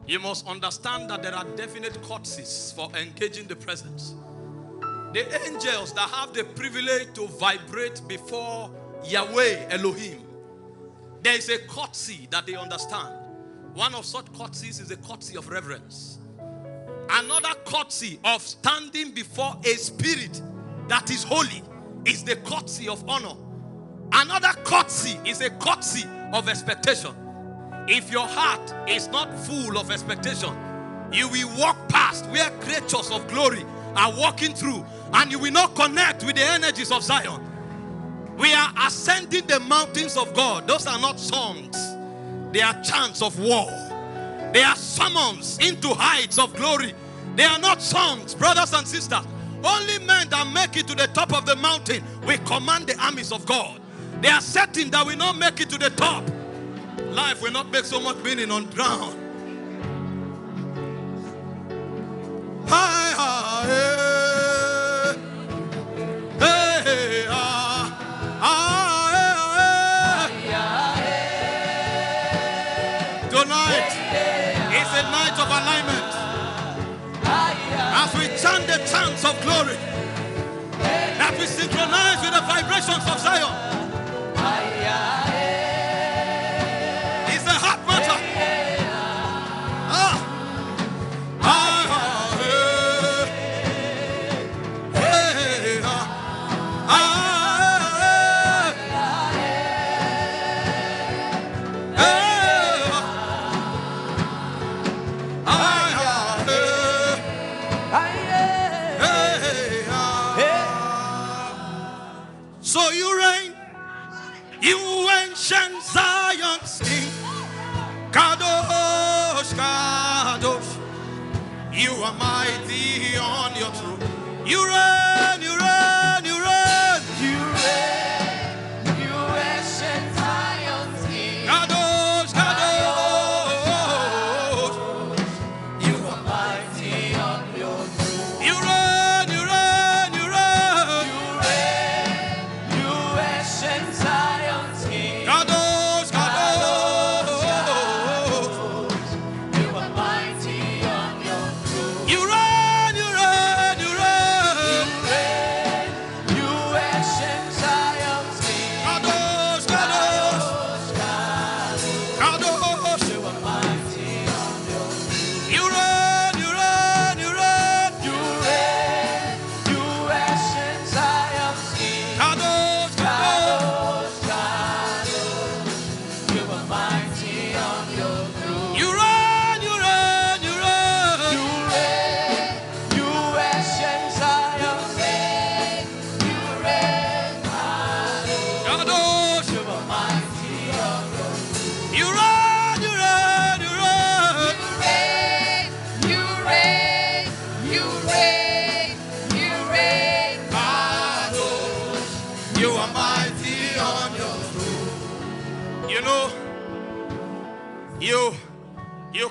You must understand that there are definite courtesies for engaging the presence. The angels that have the privilege to vibrate before Yahweh Elohim, there is a courtesy that they understand. One of such courtesies is the courtesy of reverence. Another courtesy of standing before a spirit that is holy is the courtesy of honor. Another courtesy is a courtesy of expectation. If your heart is not full of expectation, you will walk past where creatures of glory are walking through, and you will not connect with the energies of Zion. We are ascending the mountains of God. Those are not songs. They are chants of war. They are summons into heights of glory. They are not songs, brothers and sisters. Only men that make it to the top of the mountain will command the armies of God. They are certain that we not make it to the top. Life will not make so much meaning on ground. Tonight is a night of alignment. As we chant the chants of glory, that we synchronize with the vibrations of Zion. So you reign, you ancient Zion's King, Kadosh, Kadosh, you are mighty on your throne. You reign, you reign, you reign, you reign, you ancient Zion's King, Kadosh, Kadosh, you are mighty on your throne.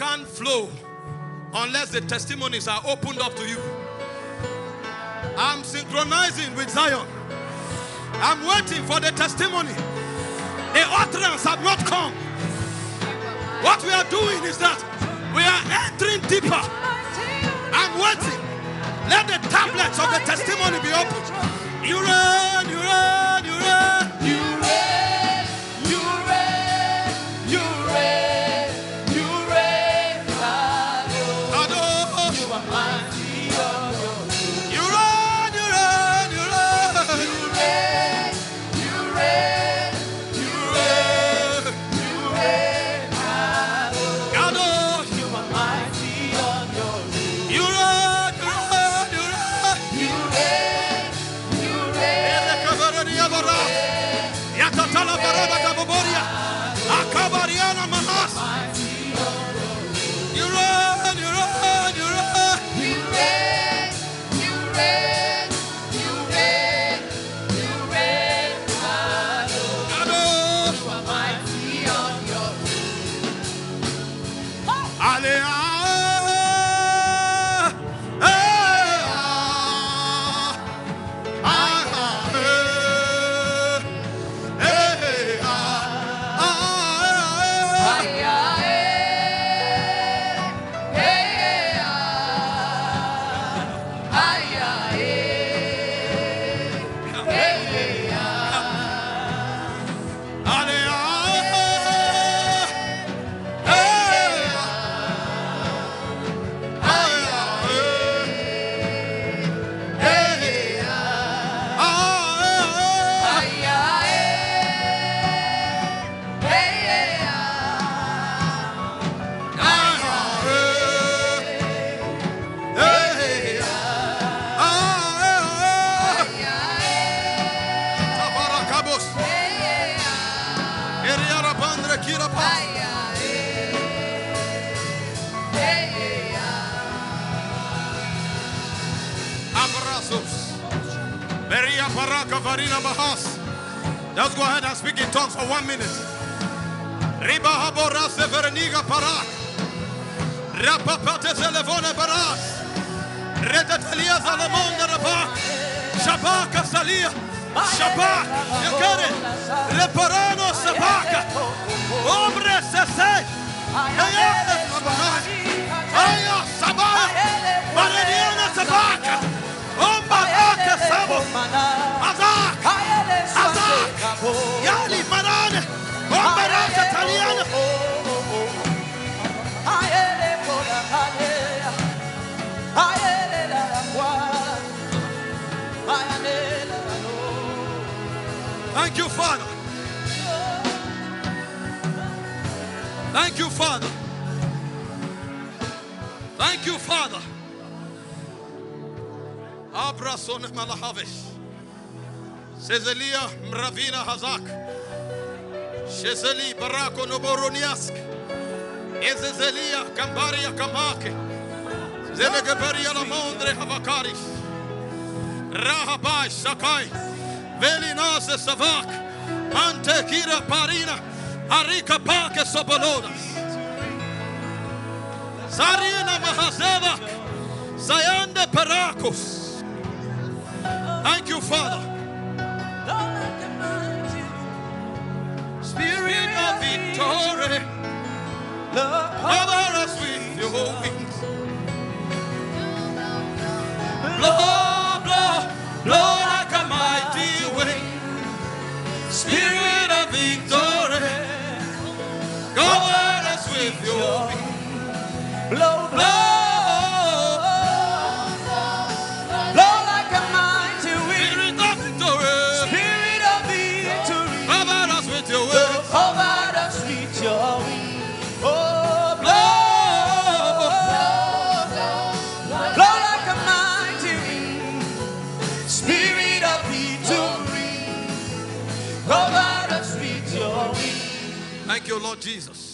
can't flow unless the testimonies are opened up to you. I'm synchronizing with Zion. I'm waiting for the testimony. The utterance have not come. What we are doing is that we are entering deeper. I'm waiting. Let the tablets of the testimony be opened. You reign, you reign, you reign. You reign, you reign, you reign, you reign. You are mighty. You reign, you reign, you reign. You reign, you reign, you reign, you reign. You are mighty on your throne. You reign, you reign, you reign. You reign, you reign. Yatatala baraba kaboboria. Akabariana manas. You reign, you reign, you reign. You reign, you reign, you reign, you reign. You are mighty on your throne. Alleluia. Let's go ahead and speak in tongues for 1 minute. Riba habora severniga parak. Rapapate telefone parak. Redatelia zalamon de rabak. Shabaka salia. Shabak. You get it? Reparano sabaka. Ombre sese. Aya sabaka. Maradiana sabaka. Ombaraka sabo. Azak. Azak. Yali marane. Ombaraka taliana. Thank you, Father. Thank you, Father. Thank you, Father. Abrason malahavesh. Sezelia mravina hazak. Shezeli barako noboroniask. Ezezelia kambaria kamake. Zelegabaria la mondre havakaris. Rahabai sakai. Velinase savak. Ante kira parina. Arika pake sobolodas. Sarina mahazeva. Sayande parakos. Thank you, Father. Spirit of victory, cover us with your wings. Blow, blow, blow like a mighty wind. Spirit of victory, cover us with your wings. Blow, blow. Thank you, Lord Jesus.